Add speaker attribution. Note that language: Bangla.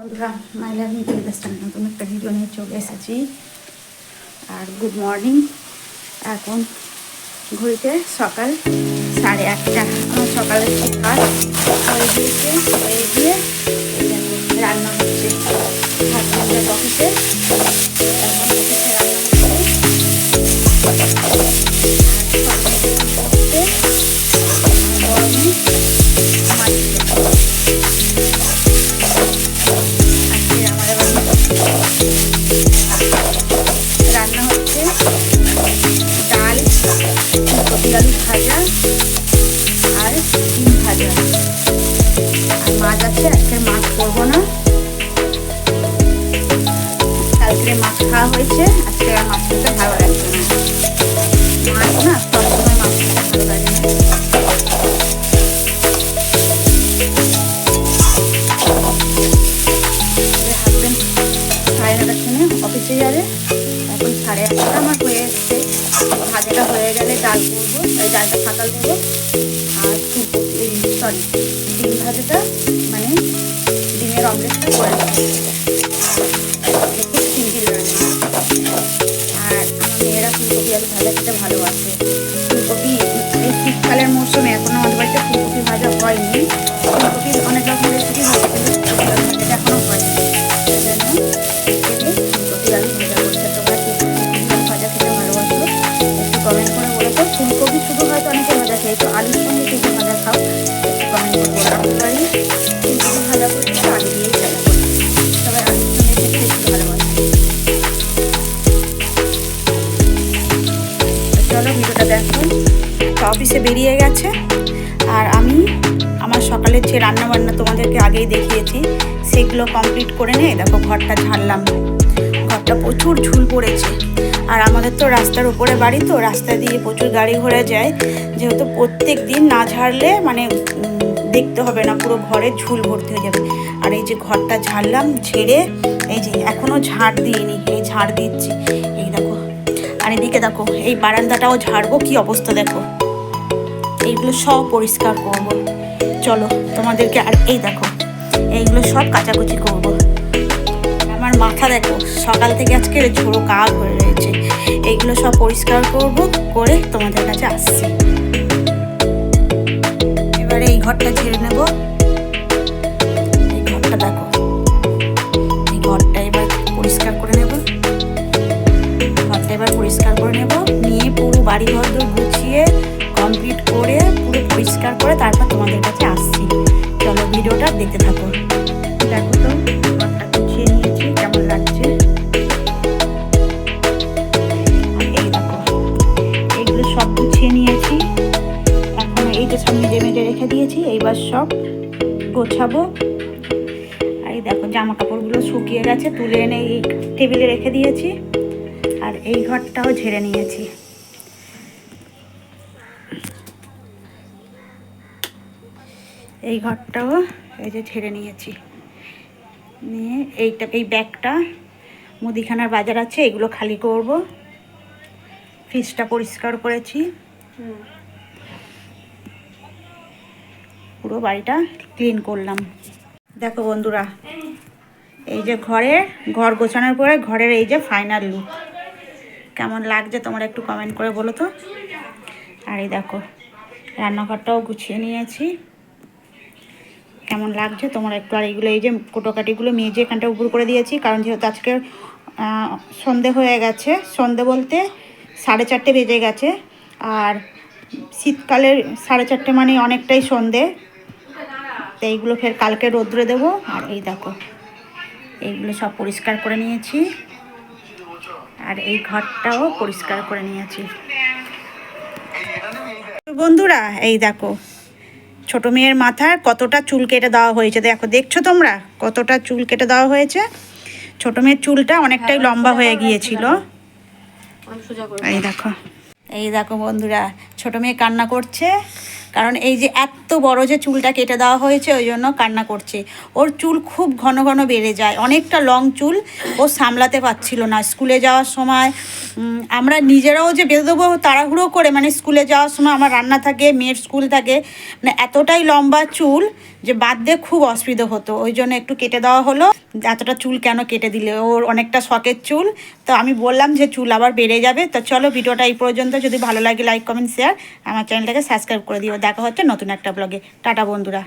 Speaker 1: বন্ধুরা, মাই লাভিং টেলিভিশন নতুন একটা ভিডিও নিয়ে চলে এসেছি। আর গুড মর্নিং। এখন ঘড়িতে সকাল 8:30। আমার সকালের কাজ হয়ে গিয়েছে, হয়ে গিয়ে রান্না হচ্ছে হাজবেন্ডের অফিসে। এখন অফিসে রান্না হচ্ছে গরমে রান্না হচ্ছে ডাল, ফুলকপি আলু ভাজা আর ডিম ভাজা। আর মাছ আছে, আজকে মাছ করবো না, কালকে মাছ খাওয়া হয়েছে, আজকে আর মাছ খেতে ভালো লাগছে না। মাছ না সবসময় মাছ খেতে ভালো লাগে না। হাজবেন্ড 9:30 সময় অফিসে যাবে, এখন 8:30 আমার হয়ে এসছে। ভাজাটা হয়ে গেলে ডাল করবো, ওই ডালটা ফাঁকাল দেবো। আর ডিম ভাজাটা মানে ডিমের অমলেটটা করে দেবো। খুব সিম্পল রান্না। আর আমার মেয়েরা ফুলকপি আলু ভাজা খেতে ভালোবাসে। ফুলকপি এই শীতকালের মৌসুমে এখনো আমাদের বাড়িতে ফুলকপি ভাজা হয়নি। ফুলকপির অনেক রকম রেসিপি হয়েছে, কিন্তু ফুলকপি আলু ভাজাটা এখনো হয়নি। সেই জন্য ফুলকপি আলু ভাজা করছে। তোমরা কি ফুলকপি আলু ভাজা খেতে ভালোবাসো? একটু কমেন্ট করে বলো তো। ফুলকপি শুধু হয়তো অনেকে ভাজা খাই, তো আলুর সঙ্গে কিছু ভাজা খাও, একটু কমেন্ট করে বলো। আমার বাড়ি ফুলকপি ভাজা করতে আলু দিয়েই ভাজা করি, সবাই আলুর সঙ্গে খেতে বেশি ভালোবাসে। চলো ভিডিওটা দেখো। অফিসে বেরিয়ে গেছে, আর আমি আমার সকালের যে রান্নাবান্না তোমাদেরকে আগেই দেখিয়েছি সেগুলো কমপ্লিট করে নিয়ে দেখো ঘরটা ঝাড়লাম। ঘরটা প্রচুর ঝুল পড়েছে, আর আমাদের তো রাস্তার উপরে বাড়ি, তো রাস্তা দিয়ে প্রচুর গাড়ি ঘোড়া যায়, যেহেতু প্রত্যেক দিন না ঝাড়লে মানে দেখতে হবে না, পুরো ঘরে ঝুল ভর্তি হয়ে যাবে। আর এই যে ঘরটা ঝাড়লাম, ঝেড়ে এই যে এখনও ঝাড় দিইনি, এই ঝাড় দিচ্ছি, এই দেখো। আর এদিকে দেখো এই বারান্দাটাও ঝাড়বো, কি অবস্থা দেখো। এইগুলো সব পরিষ্কার করব। চলো তোমাদেরকে, আর এই দেখো এইগুলো সব কাচাকুচি করব। আমার মাথা দেখো সকাল থেকে আজকে ঝোড়ো কাক হয়ে রয়েছে। এইগুলো সব পরিষ্কার করব, করে তোমাদের কাছে আসছি। এবারে এই ঘরটা ঝেড়ে নেব। এই ঘরটা দেখো, এই ঘরটা এবার পরিষ্কার করে নেব। ঘরটা এবার পরিষ্কার করে নেব, নিয়ে পুরো বাড়ি ঘর গুছিয়ে কমপ্লিট করে পুরো পরিষ্কার করে তারপর তোমাদের কাছে আসছি। চলো ভিডিওটা দেখতে থাকো। দেখো তো ঘরটা গুছিয়ে নিয়েছি, কেমন লাগছে। এই দেখো এইগুলো সব গুছিয়ে নিয়েছি, এখন এই যে সব মেজে মেজে রেখে দিয়েছি, এইবার সব গোছাবো। আর এই দেখো জামা কাপড়গুলো শুকিয়ে গেছে, তুলে এনে এই টেবিলে রেখে দিয়েছি। আর এই ঘরটাও ঝেড়ে নিয়েছি। এই ঘরটাও এই যে ঝেড়ে নিয়েছি, নিয়ে এই ব্যাগটা মুদিখানার বাজার আছে, এগুলো খালি করব। ফ্রিজটা পরিষ্কার করেছি, পুরো বাড়িটা ক্লিন করলাম। দেখো বন্ধুরা, এই যে ঘর গোছানোর পরে ঘরের এই যে ফাইনাল লুক, কেমন লাগছে তোমরা একটু কমেন্ট করে বলো তো। আর এই দেখো রান্নাঘরটাও গুছিয়ে নিয়েছি, কেমন লাগছে তোমরা একটু। আর এইগুলো এই যে কোটোকাটিগুলো মেজে এখানটা উপর করে দিয়েছি, কারণ যেহেতু আজকে সন্ধে হয়ে গেছে, সন্ধে বলতে 4:30 বেজে গেছে। আর শীতকালের 4:30 মানে অনেকটাই সন্ধে, তো এইগুলো ফের কালকে রোদ্রে দেবো। আর এই দেখো এইগুলো সব পরিষ্কার করে নিয়েছি, আর এই ঘরটাও পরিষ্কার করে নিয়েছি। বন্ধুরা এই দেখো ছোট মেয়ের মাথার কতটা চুল কেটে দেওয়া হয়েছে, দেখছো তোমরা কতটা চুল কেটে দেওয়া হয়েছে। ছোট মেয়ের চুলটা অনেকটাই লম্বা হয়ে গিয়েছিল। এই দেখো বন্ধুরা, ছোট মেয়ে কান্না করছে, কারণ এই যে এত বড় যে চুলটা কেটে দেওয়া হয়েছে ওই জন্য কান্না করছে। ওর চুল খুব ঘন ঘন বেড়ে যায়, অনেকটা লং চুল, ও সামলাতে পারছিল না। স্কুলে যাওয়ার সময় আমরা নিজেরাও যে বেঁধে দেবো তাড়াহুড়ো করে, মানে স্কুলে যাওয়ার সময় আমার রান্না থাকে, মেয়ের স্কুল থাকে, মানে এতটাই লম্বা চুল যে বাঁধতে খুব অসুবিধা হতো, ওই জন্য একটু কেটে দেওয়া হলো। এতটা চুল কেন কেটে দিলে, ওর অনেকটা শখের চুল, তো আমি বললাম যে চুল আবার বেড়ে যাবে। তো চলো ভিডিওটা এই পর্যন্ত, যদি ভালো লাগে লাইক কমেন্ট শেয়ার, আমার চ্যানেলটাকে সাবস্ক্রাইব করে দিও। দেখা হচ্ছে নতুন একটা ব্লগে। টাটা বন্ধুরা।